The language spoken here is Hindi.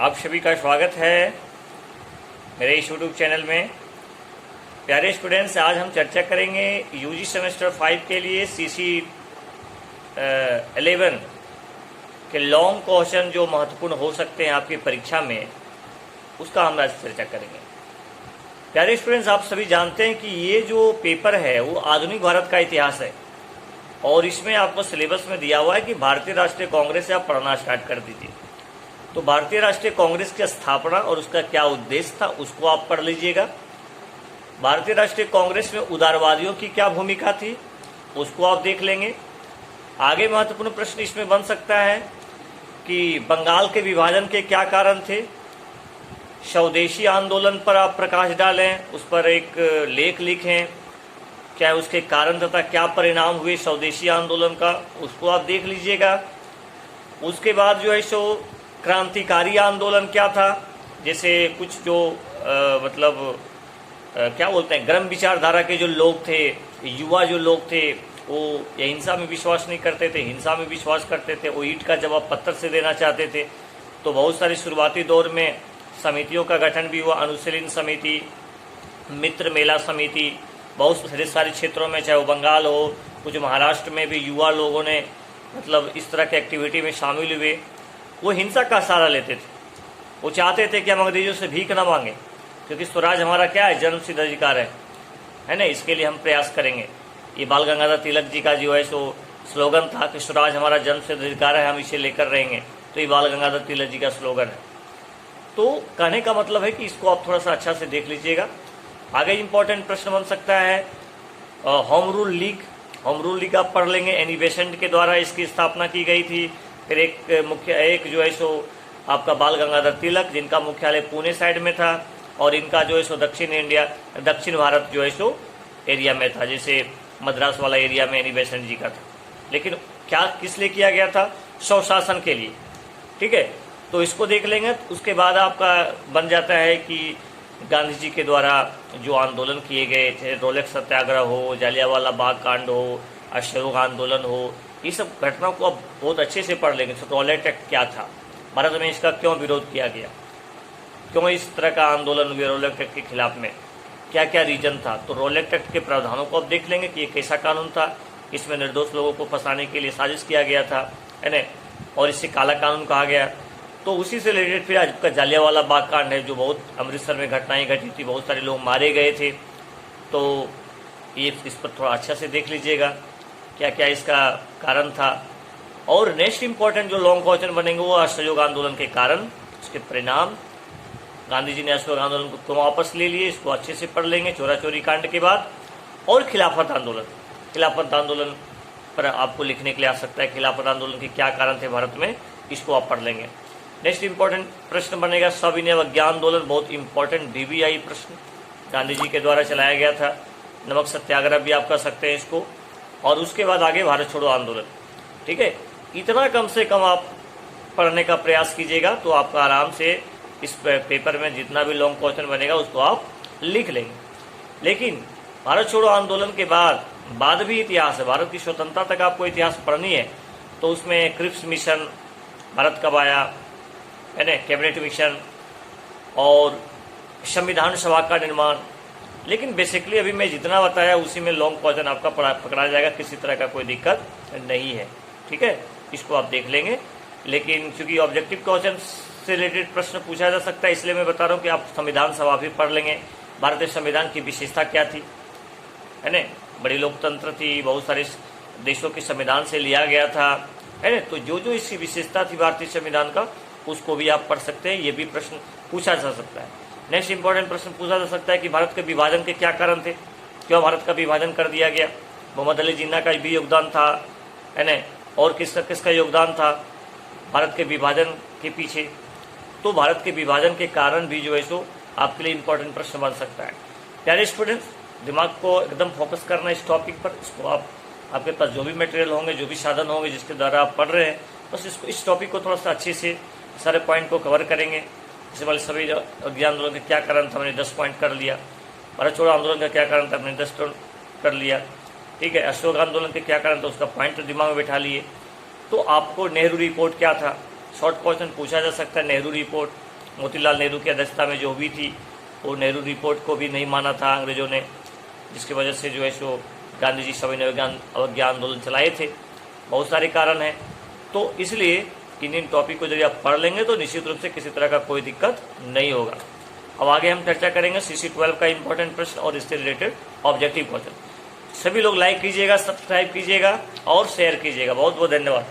आप सभी का स्वागत है मेरे इस यूट्यूब चैनल में। प्यारे स्टूडेंट्स, आज हम चर्चा करेंगे यूजी सेमेस्टर 5 के लिए CC 11 के लॉन्ग क्वेश्चन जो महत्वपूर्ण हो सकते हैं आपकी परीक्षा में, उसका हम आज चर्चा करेंगे। प्यारे स्टूडेंट्स, आप सभी जानते हैं कि ये जो पेपर है वो आधुनिक भारत का इतिहास है और इसमें आपको सिलेबस में दिया हुआ है कि भारतीय राष्ट्रीय कांग्रेस से आप पढ़ना स्टार्ट कर दीजिए। तो भारतीय राष्ट्रीय कांग्रेस की स्थापना और उसका क्या उद्देश्य था उसको आप पढ़ लीजिएगा। भारतीय राष्ट्रीय कांग्रेस में उदारवादियों की क्या भूमिका थी उसको आप देख लेंगे। आगे महत्वपूर्ण प्रश्न इसमें बन सकता है कि बंगाल के विभाजन के क्या कारण थे। स्वदेशी आंदोलन पर आप प्रकाश डालें, उस पर एक लेख लिखें, क्या उसके कारण तथा क्या परिणाम हुए स्वदेशी आंदोलन का, उसको आप देख लीजिएगा। उसके बाद जो है सो क्रांतिकारी आंदोलन क्या था, जैसे कुछ जो क्या बोलते हैं, गर्म विचारधारा के जो लोग थे, युवा जो लोग थे, वो हिंसा में विश्वास नहीं करते थे, हिंसा में विश्वास करते थे, वो ईंट का जवाब पत्थर से देना चाहते थे। तो बहुत सारी शुरुआती दौर में समितियों का गठन भी हुआ, अनुशीलन समिति, मित्र मेला समिति, बहुत सारे क्षेत्रों में, चाहे वो बंगाल हो, कुछ महाराष्ट्र में भी युवा लोगों ने इस तरह के एक्टिविटी में शामिल हुए। वो हिंसा का सहारा लेते थे, वो चाहते थे कि हम अंग्रेजों से भीख न मांगे, क्योंकि स्वराज हमारा क्या है, जन्मसिद्ध अधिकार है ना, इसके लिए हम प्रयास करेंगे। ये बाल गंगाधर तिलक जी का जो है सो स्लोगन था कि स्वराज हमारा जन्मसिद्ध अधिकार है, हम इसे लेकर रहेंगे। तो ये बाल गंगाधर तिलक जी का स्लोगन है। तो कहने का मतलब है कि इसको आप थोड़ा सा अच्छा से देख लीजिएगा। आगे इंपॉर्टेंट प्रश्न बन सकता है होम रूल लीग आप पढ़ लेंगे। एनी बेसेंट के द्वारा इसकी स्थापना की गई थी। फिर एक जो है सो आपका बाल गंगाधर तिलक, जिनका मुख्यालय पुणे साइड में था, और इनका जो है सो दक्षिण भारत जो है सो एरिया में था, जैसे मद्रास वाला एरिया में एनी बेसेंट जी का था। लेकिन क्या किस लिए किया गया था? स्वशासन के लिए। ठीक है, तो इसको देख लेंगे। उसके बाद आपका बन जाता है कि गांधी जी के द्वारा जो आंदोलन किए गए थे, रोलेक्स सत्याग्रह हो, जालियांवाला बाग कांड हो, अशोक आंदोलन हो, ये सब घटनाओं को अब बहुत अच्छे से पढ़ लेंगे। तो रॉलेट एक्ट क्या था, भारत में इसका क्यों विरोध किया गया, क्यों इस तरह का आंदोलन हुआ रॉलेट एक्ट के खिलाफ में, क्या क्या रीजन था। तो रॉलेट एक्ट के प्रावधानों को अब देख लेंगे कि ये कैसा कानून था, इसमें निर्दोष लोगों को फंसाने के लिए साजिश किया गया था, है ना, और इसे काला कानून कहा गया। तो उसी से रिलेटेड फिर आज का जालियांवाला बाग कांड है, जो बहुत अमृतसर में घटनाएं घटी थी, बहुत सारे लोग मारे गए थे। तो ये इस पर थोड़ा अच्छा से देख लीजिएगा क्या क्या इसका कारण था। और नेक्स्ट इंपॉर्टेंट जो लॉन्ग क्वेश्चन बनेंगे वो असहयोग आंदोलन के कारण, उसके परिणाम, गांधी जी ने असहयोग आंदोलन को क्यों वापस ले लिए, इसको अच्छे से पढ़ लेंगे चोरा चोरी कांड के बाद। और खिलाफत आंदोलन पर आपको लिखने के लिए आ सकता है, खिलाफत आंदोलन के क्या कारण थे भारत में, इसको आप पढ़ लेंगे। नेक्स्ट इंपॉर्टेंट प्रश्न बनेगा सविनय अवज्ञा आंदोलन, बहुत इंपॉर्टेंट VVI प्रश्न, गांधी जी के द्वारा चलाया गया था। नमक सत्याग्रह भी आप कर सकते हैं इसको। और उसके बाद आगे भारत छोड़ो आंदोलन। ठीक है, इतना कम से कम आप पढ़ने का प्रयास कीजिएगा तो आपका आराम से इस पेपर में जितना भी लॉन्ग क्वेश्चन बनेगा उसको आप लिख लेंगे। लेकिन भारत छोड़ो आंदोलन के बाद भी इतिहास है, भारत की स्वतंत्रता तक आपको इतिहास पढ़नी है। तो उसमें क्रिप्स मिशन, भारत कब आया, है ना, कैबिनेट मिशन और संविधान सभा का निर्माण। लेकिन बेसिकली अभी मैं जितना बताया उसी में लॉन्ग क्वेश्चन आपका पकड़ा जाएगा, किसी तरह का कोई दिक्कत नहीं है। ठीक है, इसको आप देख लेंगे। लेकिन चूंकि ऑब्जेक्टिव क्वेश्चन से रिलेटेड प्रश्न पूछा जा सकता है, इसलिए मैं बता रहा हूँ कि आप संविधान सभा भी पढ़ लेंगे। भारतीय संविधान की विशेषता क्या थी, है ना, बड़ी लोकतंत्र थी, बहुत सारे देशों के संविधान से लिया गया था, है ना। तो जो इसकी विशेषता थी भारतीय संविधान का, उसको भी आप पढ़ सकते हैं। ये भी प्रश्न पूछा जा सकता है। नेक्स्ट इंपॉर्टेंट प्रश्न पूछा जा सकता है कि भारत के विभाजन के क्या कारण थे, क्यों भारत का विभाजन कर दिया गया। मोहम्मद अली जिन्ना का भी योगदान था, है ना, और किसका योगदान था भारत के विभाजन के पीछे। तो भारत के विभाजन के कारण भी जो है सो आपके लिए इंपॉर्टेंट प्रश्न बन सकता है। प्यारे स्टूडेंट्स, दिमाग को एकदम फोकस करना इस टॉपिक पर। इसको आपके पास जो भी मटेरियल होंगे, जो भी साधन होंगे जिसके द्वारा आप पढ़ रहे हैं, बस इस टॉपिक को थोड़ा सा अच्छे से सारे पॉइंट को कवर करेंगे। जैसे वाले सभी अज्ञा आंदोलन का क्या कारण था, हमने 10 पॉइंट कर लिया। भारत छोड़ो आंदोलन का क्या कारण था, हमने 10 कर लिया। ठीक है, अशोक आंदोलन के क्या कारण था, उसका पॉइंट दिमाग में बैठा लिए। तो आपको नेहरू रिपोर्ट क्या था, शॉर्ट क्वेश्चन पूछा जा सकता है। नेहरू रिपोर्ट मोतीलाल नेहरू की अध्यक्षता में जो हुई थी, वो नेहरू रिपोर्ट को भी नहीं माना था अंग्रेजों ने, जिसकी वजह से जो है सो गांधी जी सविनय अवज्ञा आंदोलन चलाए थे। बहुत सारे कारण हैं, तो इसलिए इन टॉपिक को यदि आप पढ़ लेंगे तो निश्चित रूप से किसी तरह का कोई दिक्कत नहीं होगा। अब आगे हम चर्चा करेंगे CC12 का इंपॉर्टेंट प्रश्न और इससे रिलेटेड ऑब्जेक्टिव क्वेश्चन। सभी लोग लाइक कीजिएगा, सब्सक्राइब कीजिएगा और शेयर कीजिएगा। बहुत बहुत धन्यवाद।